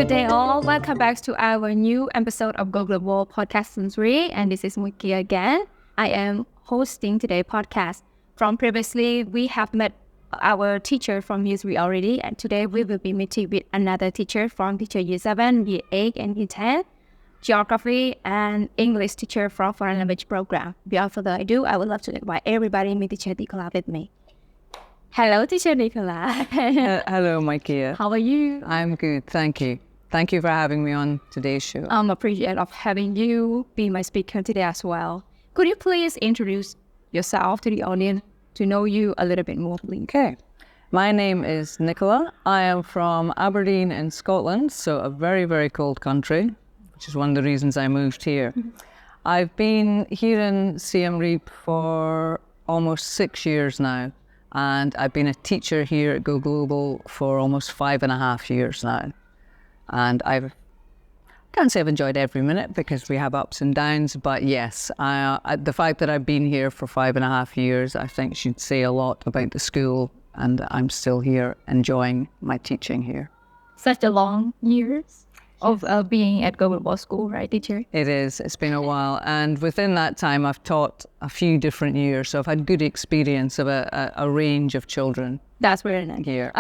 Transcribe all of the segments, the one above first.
Good day all. Welcome back to our new episode of Go Global podcast season 3, and this is Wiki again. I am hosting today's podcast. From previously, we have met our teacher from Year 3 already, and today we will be meeting with another teacher from teacher Year 7, Year 8, and Year 10, geography and English teacher from foreign language program. Without further ado, I would love to invite everybody meet teacher Nicola with me. Hello, teacher Nicola. Hello, Maikia. How are you? I'm good, thank you. Thank you for having me on today's show. I'm appreciative of having you be my speaker today as well. Could you please introduce yourself to the audience to know you a little bit more, please? Okay. My name is Nicola. I am from Aberdeen in Scotland, so a very, very cold country, which is one of the reasons I moved here. I've been here in Siem Reap for almost 6 years now, and I've been a teacher here at Go Global for almost 5.5 years now. And I can't say I've enjoyed every minute because we have ups and downs, but yes, the fact that I've been here for 5.5 years, I think should say a lot about the school, and I'm still here enjoying my teaching here. Such a long years of being at Go Global School, right, teacher? It is. It's been a while. And within that time, I've taught a few different years. So I've had good experience of a range of children. That's very nice. Here.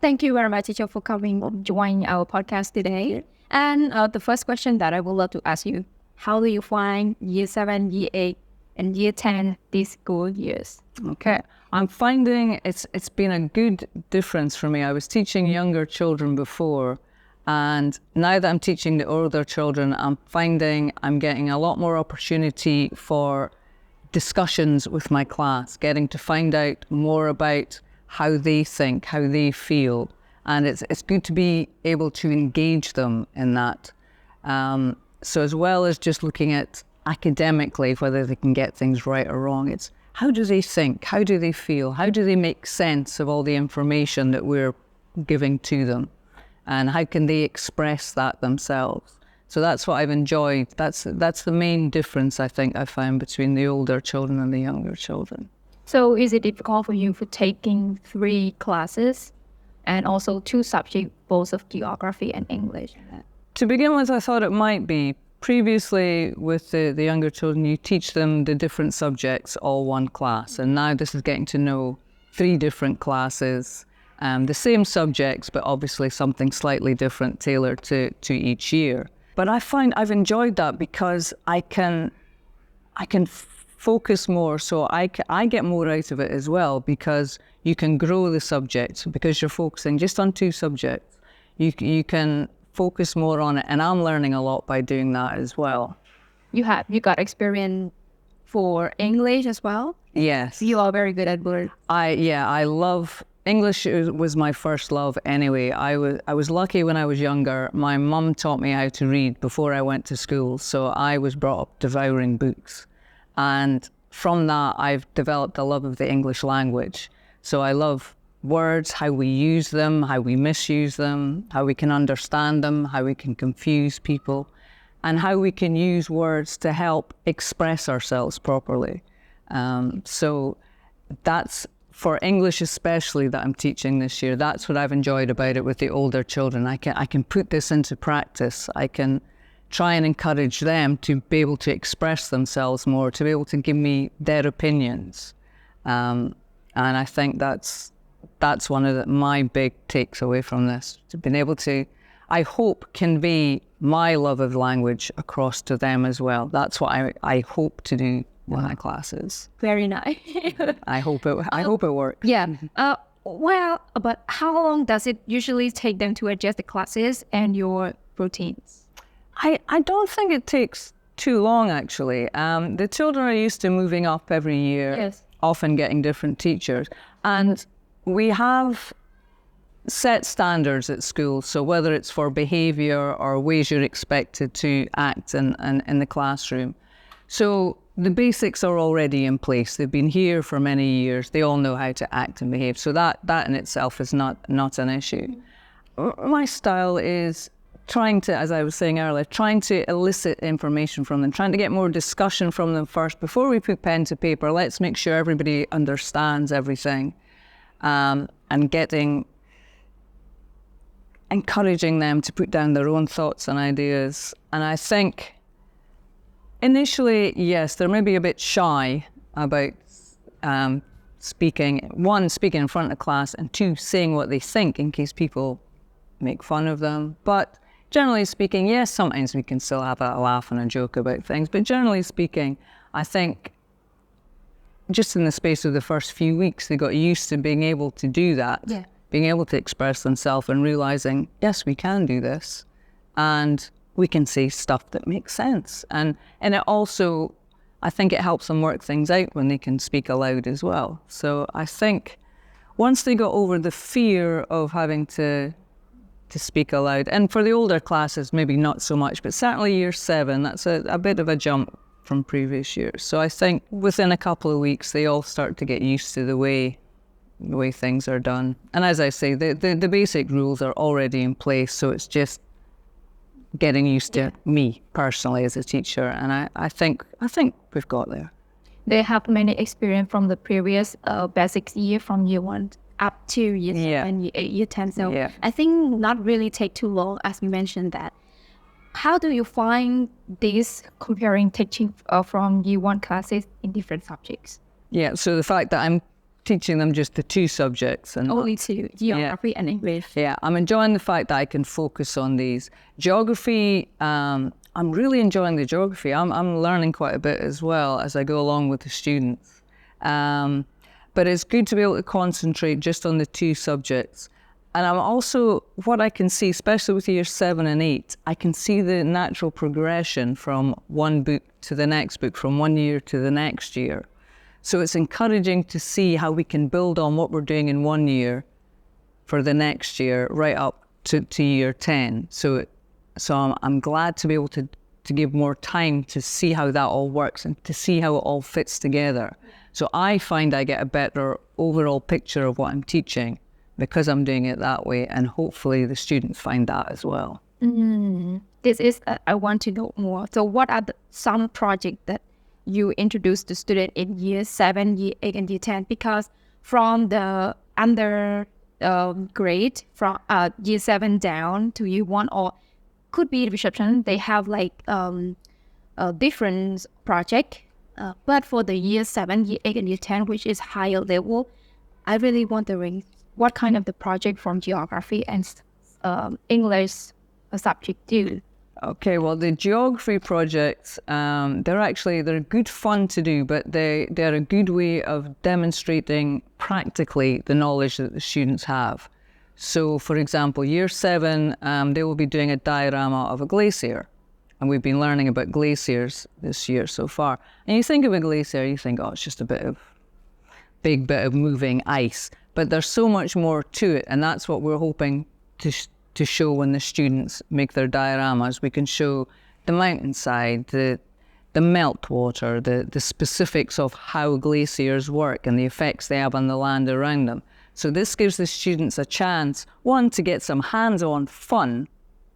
Thank you very much, teacher, for coming, joining our podcast today. And the first question that I would love to ask you, how do you find Year 7, Year 8, and Year 10 these school years? Okay. I'm finding it's been a good difference for me. I was teaching younger children before, and now that I'm teaching the older children, I'm finding I'm getting a lot more opportunity for discussions with my class, getting to find out more about how they think, how they feel. And it's good to be able to engage them in that. So as well as just looking at academically whether they can get things right or wrong, it's how do they think, how do they feel, how do they make sense of all the information that we're giving to them? And how can they express that themselves? So that's what I've enjoyed. That's the main difference I think I found between the older children and the younger children. So is it difficult for you for taking 3 classes and also 2 subjects, both of geography and English? To begin with, I thought it might be. Previously, with the younger children, you teach them the different subjects, all one class. And now this is getting to know 3 different classes, the same subjects, but obviously something slightly different tailored to each year. But I find I've enjoyed that because I can focus more, so I get more out of it as well, because you can grow the subject because you're focusing just on 2 subjects. You can focus more on it, and I'm learning a lot by doing that as well. You got experience for English as well? Yes. You are very good at words. I love English. Was my first love anyway. I was lucky when I was younger. My mum taught me how to read before I went to school, so I was brought up devouring books. And from that, I've developed a love of the English language. So I love words, how we use them, how we misuse them, how we can understand them, how we can confuse people, and how we can use words to help express ourselves properly. So that's, for English especially, that I'm teaching this year, that's what I've enjoyed about it with the older children. I can put this into practice. I can try and encourage them to be able to express themselves more, to be able to give me their opinions. And I think that's one of my big takes away from this, to being able to, I hope, convey my love of language across to them as well. That's what I hope to do with my classes. Very nice. I hope it works. Yeah. Well, but how long does it usually take them to adjust the classes and your routines? I don't think it takes too long, actually. The children are used to moving up every year, yes, often getting different teachers. And we have set standards at school, so whether it's for behaviour or ways you're expected to act in the classroom. So the basics are already in place. They've been here for many years. They all know how to act and behave. So that in itself is not an issue. My style is trying to, as I was saying earlier, trying to elicit information from them, trying to get more discussion from them first. Before we put pen to paper, let's make sure everybody understands everything, and getting encouraging them to put down their own thoughts and ideas. And I think initially, yes, they're maybe a bit shy about speaking in front of class, and two, saying what they think in case people make fun of them. But generally speaking, yes, sometimes we can still have a laugh and a joke about things. But generally speaking, I think just in the space of the first few weeks, they got used to being able to do that, being able to express themselves and realizing, yes, we can do this. And we can say stuff that makes sense. And it also, I think it helps them work things out when they can speak aloud as well. So I think once they got over the fear of having to speak aloud, and for the older classes, maybe not so much, but certainly year 7, that's a bit of a jump from previous years. So I think within a couple of weeks, they all start to get used to the way things are done. And as I say, the basic rules are already in place, so it's just getting used to me personally as a teacher, and I think we've got there. They have many experience from the previous basics year, from year 1 up to year 7, year 8, year 10. So I think not really take too long, as we mentioned that. How do you find this comparing teaching from year 1 classes in different subjects? Yeah, so the fact that I'm teaching them just the 2 subjects. And only 2, geography and English. Yeah, I'm enjoying the fact that I can focus on these. Geography, I'm really enjoying the geography. I'm learning quite a bit as well as I go along with the students. But it's good to be able to concentrate just on the 2 subjects. And I'm also, what I can see, especially with year 7 and 8, I can see the natural progression from one book to the next book, from one year to the next year. So it's encouraging to see how we can build on what we're doing in one year for the next year, right up to year 10. So I'm glad to be able to give more time to see how that all works and to see how it all fits together. So I find I get a better overall picture of what I'm teaching because I'm doing it that way, and hopefully the students find that as well. This is, I want to know more. So what are some projects that you introduce to students in year 7, year 8, and year 10? Because from the under grade, from year 7 down to year 1, or could be reception, they have like a different project. But for the year 7, year 8, and year 10, which is higher level, I really wondering what kind of the project from geography and English subject do. Okay, well, the geography projects, they're good fun to do, but they're a good way of demonstrating practically the knowledge that the students have. So, for example, year 7, they will be doing a diorama of a glacier. And we've been learning about glaciers this year so far. And you think of a glacier, you think, oh, it's just a big bit of moving ice. But there's so much more to it, and that's what we're hoping to show when the students make their dioramas. We can show the mountainside, the meltwater, the specifics of how glaciers work and the effects they have on the land around them. So this gives the students a chance, 1, to get some hands-on fun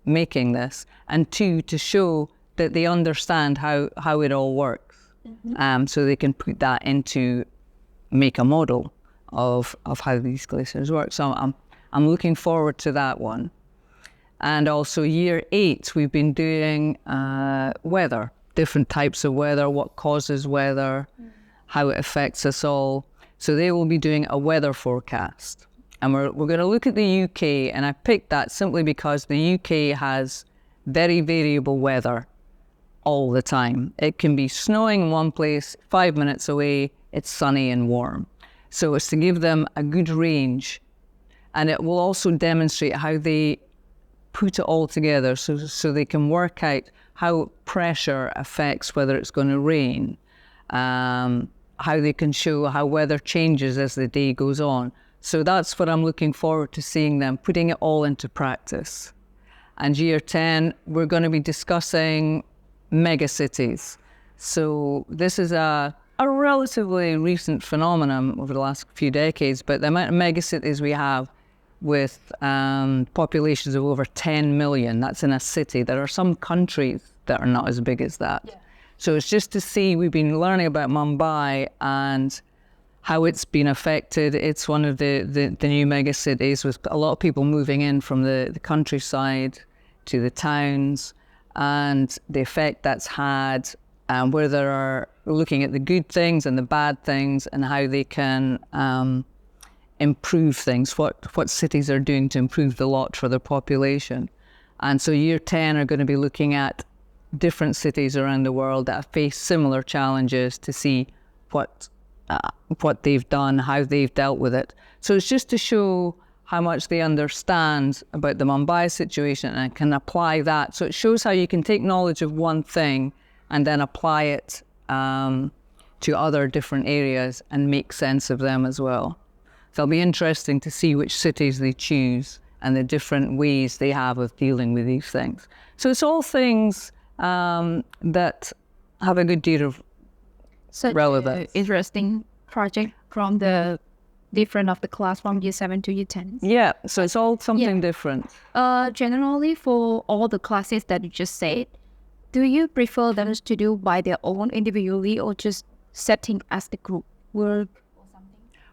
making this, and 2, to show that they understand how it all works. So they can put that into, make a model of how these glaciers work. So I'm looking forward to that one. And also year 8, we've been doing weather, different types of weather, what causes weather, how it affects us all. So they will be doing a weather forecast. And we're going to look at the UK, and I picked that simply because the UK has very variable weather all the time. It can be snowing in one place, 5 minutes away, it's sunny and warm. So it's to give them a good range, and it will also demonstrate how they put it all together so they can work out how pressure affects whether it's going to rain, how they can show how weather changes as the day goes on. So that's what I'm looking forward to seeing them, putting it all into practice. And year 10, we're going to be discussing megacities. So this is a relatively recent phenomenon over the last few decades, but the amount of megacities we have with populations of over 10 million, that's in a city. There are some countries that are not as big as that. Yeah. So it's just to see, we've been learning about Mumbai and how it's been affected. It's one of the new mega cities with a lot of people moving in from the countryside to the towns, and the effect that's had, where they are looking at the good things and the bad things and how they can improve things, what cities are doing to improve the lot for their population. And so Year 10 are going to be looking at different cities around the world that have faced similar challenges to see what they've done, how they've dealt with it. So it's just to show how much they understand about the Mumbai situation and can apply that. So it shows how you can take knowledge of one thing and then apply it to other different areas and make sense of them as well. So it'll be interesting to see which cities they choose and the different ways they have of dealing with these things. So it's all things that have a good deal of relevance. Interesting project from the different of the class from Year 7 to Year 10. Yeah, so it's all something different. Generally, for all the classes that you just said, do you prefer them to do by their own individually or just setting as the group work or something?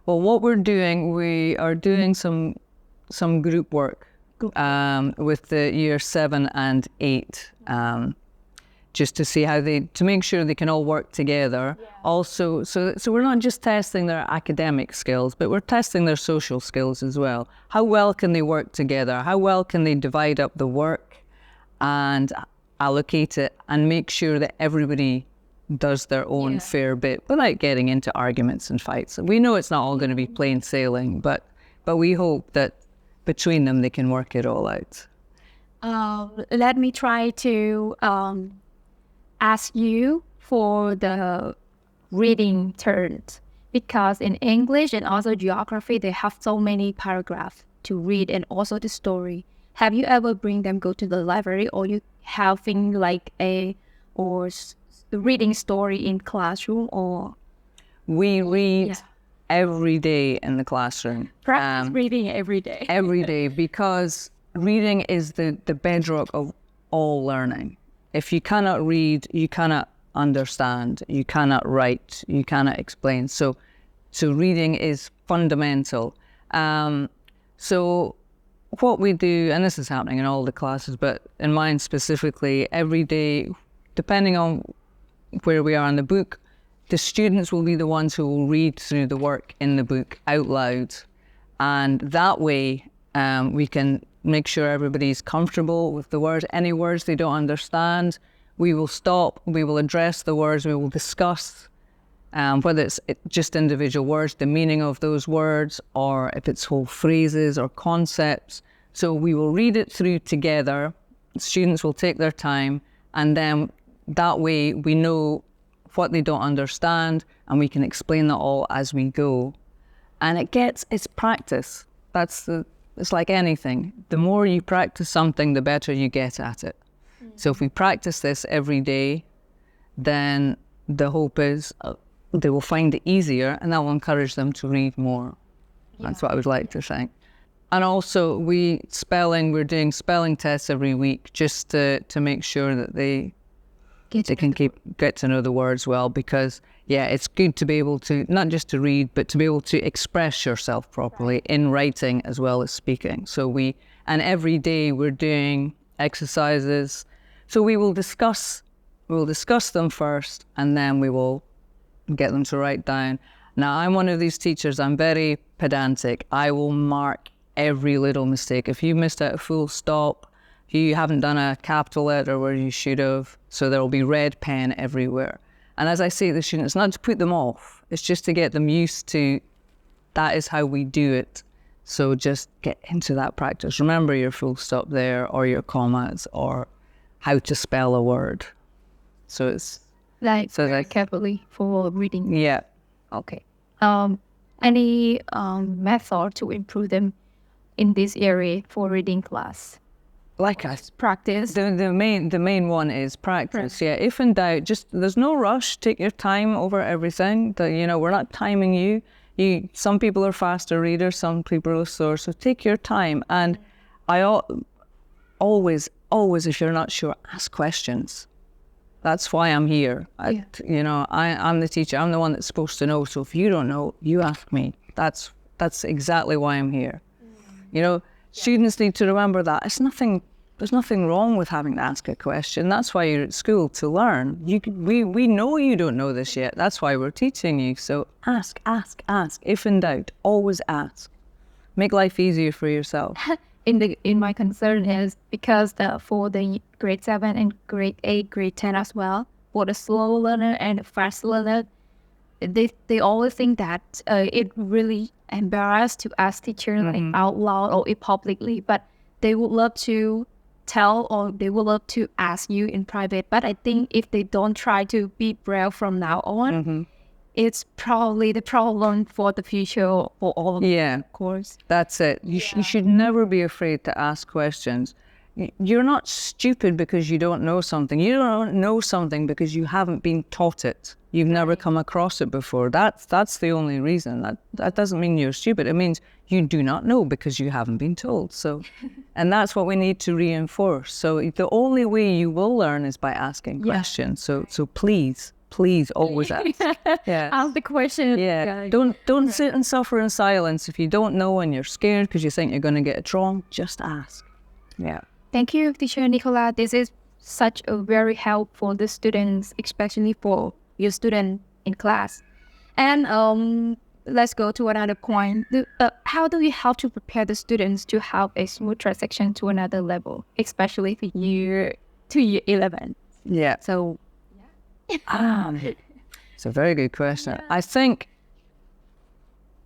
Well, what we're doing, we are doing some group work with the Year 7 and 8, just to see how to make sure they can all work together. Yeah. Also, so we're not just testing their academic skills, but we're testing their social skills as well. How well can they work together? How well can they divide up the work and allocate it and make sure that everybody does their own fair bit without getting into arguments and fights? We know it's not all going to be plain sailing, but we hope that between them they can work it all out. Let me try to ask you for the reading turns, because in English and also geography they have so many paragraphs to read and also the story. Have you ever bring them go to the library, or you having like reading story in classroom? Or we read every day in the classroom. Practice reading every day. Every day, because reading is the bedrock of all learning. If you cannot read, you cannot understand, you cannot write, you cannot explain. So reading is fundamental. So what we do, and this is happening in all the classes, but in mine specifically, every day, depending on where we are in the book, the students will be the ones who will read through the work in the book out loud. And that way, we can make sure everybody's comfortable with the words. Any words they don't understand, we will stop, we will address the words, we will discuss whether it's just individual words, the meaning of those words, or if it's whole phrases or concepts. So we will read it through together, students will take their time, and then that way we know what they don't understand and we can explain that all as we go. And it's practice. It's like anything. The more you practice something, the better you get at it. So if we practice this every day, then the hope is they will find it easier, and that will encourage them to read more. That's what I would like to think. And also we're doing spelling tests every week just to make sure that they can get to know the words well, because it's good to be able to, not just to read, but to be able to express yourself properly in writing as well as speaking. And every day we're doing exercises. So we will discuss them first, and then we will get them to write down. Now, I'm one of these teachers, I'm very pedantic. I will mark every little mistake. If you missed out a full stop, you haven't done a capital letter where you should have, so there will be red pen everywhere. And as I say to the students, it's not to put them off, it's just to get them used to that is how we do it. So just get into that practice. Remember your full stop there, or your commas, or how to spell a word. So it's carefully for reading. Yeah. Okay. Any method to improve them in this area for reading class? Like us. Practice. The main one is practice. Yeah. If in doubt, there's no rush. Take your time over everything. We're not timing you. Some people are faster readers, some people are slower. So take your time. And I always, if you're not sure, ask questions. That's why I'm here. You know, I'm the teacher. I'm the one that's supposed to know. So if you don't know, you ask me. That's exactly why I'm here. You know, students need to remember that. There's nothing wrong with having to ask a question. That's why you're at school, to learn. We know you don't know this yet. That's why we're teaching you. So ask. If in doubt, always ask. Make life easier for yourself. In my concern is because for the grade 7 and grade 8, grade 10 as well, for the slow learner and the fast learner, they always think that it really embarrassed to ask teacher like out loud or publicly, but they would love to tell or they would love to ask you in private. But I think if they don't try to be brave from now on, it's probably the problem for the future for all of them, of course. That's it. You should never be afraid to ask questions. You're not stupid because you don't know something. You don't know something because you haven't been taught it. You've never come across it before. That's the only reason. That doesn't mean you're stupid. It means you do not know because you haven't been told. So, and that's what we need to reinforce. So the only way you will learn is by asking questions. So please always ask. Ask the question. Don't sit and suffer in silence. If you don't know and you're scared because you think you're going to get it wrong, just ask. Thank you, teacher Nicola. This is such a very help for the students, especially for your student in class. And let's go to another point. How do you help to prepare the students to have a smooth transition to another level, especially for year 11? So it's a very good question. I think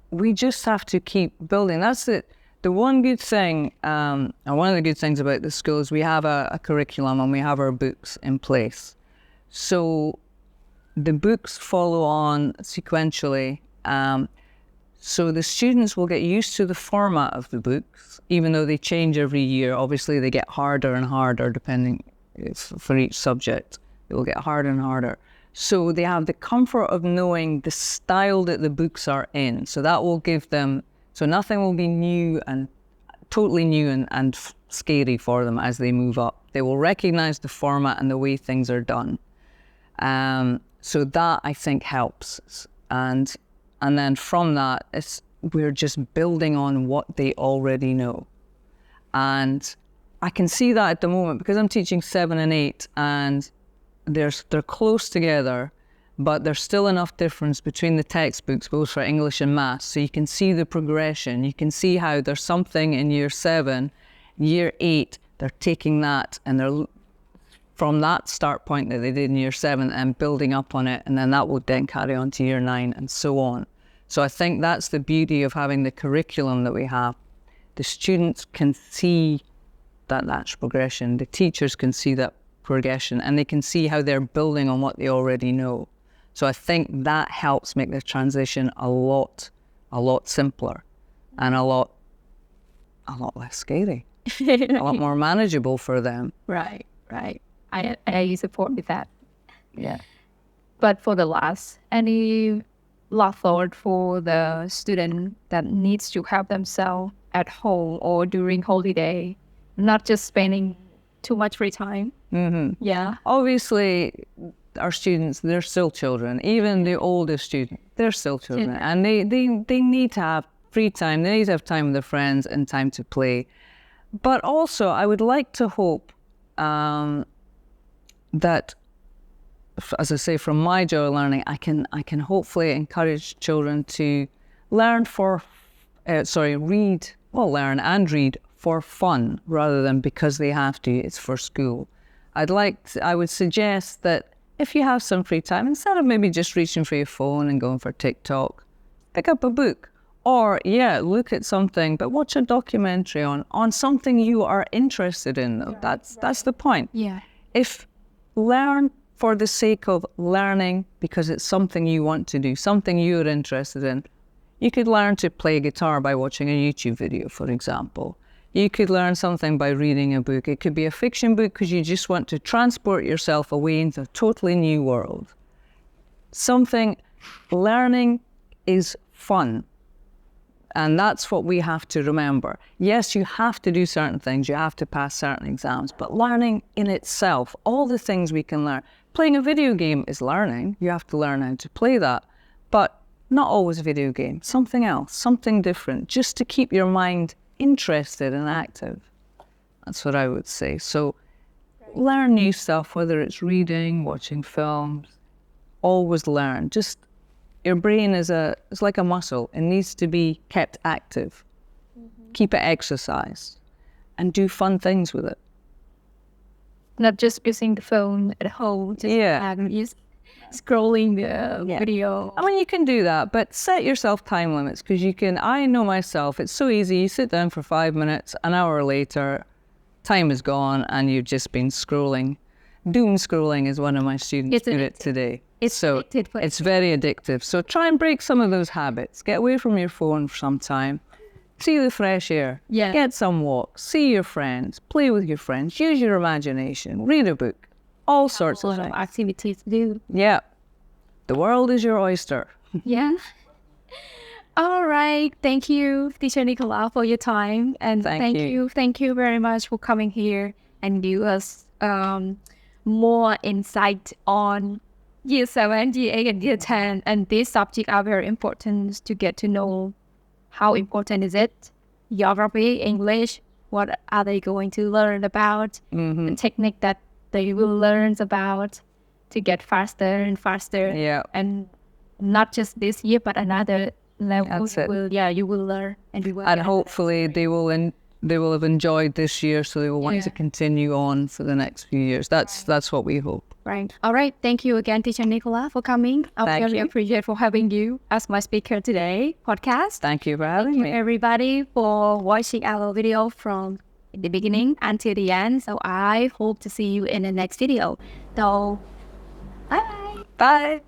we just have to keep building. That's it. The one good thing, and one of the good things about the school is we have a curriculum and we have our books in place. So the books follow on sequentially. So the students will get used to the format of the books, even though they change every year. Obviously, they get harder and harder depending for each subject. It will get harder and harder. So they have the comfort of knowing the style that the books are in. So that will give them, so nothing will be new and totally new and scary for them as they move up. They will recognize the format and the way things are done. So that I think helps. And then from that, we're just building on what they already know. And I can see that at the moment because I'm teaching 7 and 8 and they're close together, but there's still enough difference between the textbooks, both for English and maths. So you can see the progression. You can see how there's something in year 7, year 8, they're taking that and they're from that start point that they did in year 7 and building up on it. And then that will then carry on to year 9 and so on. So I think that's the beauty of having the curriculum that we have. The students can see that natural progression. The teachers can see that progression and they can see how they're building on what they already know. So I think that helps make the transition a lot simpler and a lot less scary, a lot more manageable for them. Right. I support with that. Yeah. But for the last, any last thought for the student that needs to help themselves at home or during holiday, not just spending too much free time? Yeah. Obviously, our students, they're still children. Even the oldest students, they're still children. And they need to have free time. They need to have time with their friends and time to play. But also, I would like to hope that, as I say, from my joy of learning, I can hopefully encourage children to learn learn and read for fun rather than because they have to. It's for school. I would suggest that if you have some free time, instead of maybe just reaching for your phone and going for TikTok, pick up a book. Or, look at something, but watch a documentary on something you are interested in. Though. That's the point. Yeah. If learn for the sake of learning because it's something you want to do, something you're interested in. You could learn to play guitar by watching a YouTube video, for example. You could learn something by reading a book. It could be a fiction book because you just want to transport yourself away into a totally new world. Learning is fun. And that's what we have to remember. Yes, you have to do certain things. You have to pass certain exams. But learning in itself, all the things we can learn, Playing a video game is learning. You have to learn how to play that. But not always a video game. Something else, something different, just to keep your mind interested and active. That's what I would say. So learn new stuff, whether it's reading, watching films. Always learn. Just your brain is like a muscle. It needs to be kept active. Keep it exercised and do fun things with it. Not just using the phone at home, just scrolling the video. I mean, you can do that, but set yourself time limits, because I know myself, it's so easy. You sit down for 5 minutes, an hour later, time is gone and you've just been scrolling. Doom scrolling, as one of my students put it today. It's very addictive. So try and break some of those habits. Get away from your phone for some time. See the fresh air. Yeah. Get some walks. See your friends. Play with your friends. Use your imagination. Read a book. All sorts of things. Activities to do. Yeah. The world is your oyster. Yeah. All right. Thank you, Teacher Nicola, for your time. And thank you very much for coming here and give us more insight on Year 7, Year 8, and Year 10. And these subjects are very important to get to know. How important is it? Geography, English, what are they going to learn about? The technique that they will learn about to get faster and faster. Yeah. And not just this year, but another level. You will learn. And hopefully they will have enjoyed this year, so they will want to continue on for the next few years. That's what we hope. Right. All right. Thank you again, Teacher Nicola, for coming. I really appreciate for having you as my speaker today podcast. Thank you for having me. Thank you, everybody, for watching our video from the beginning until the end. So I hope to see you in the next video. So, bye. Bye.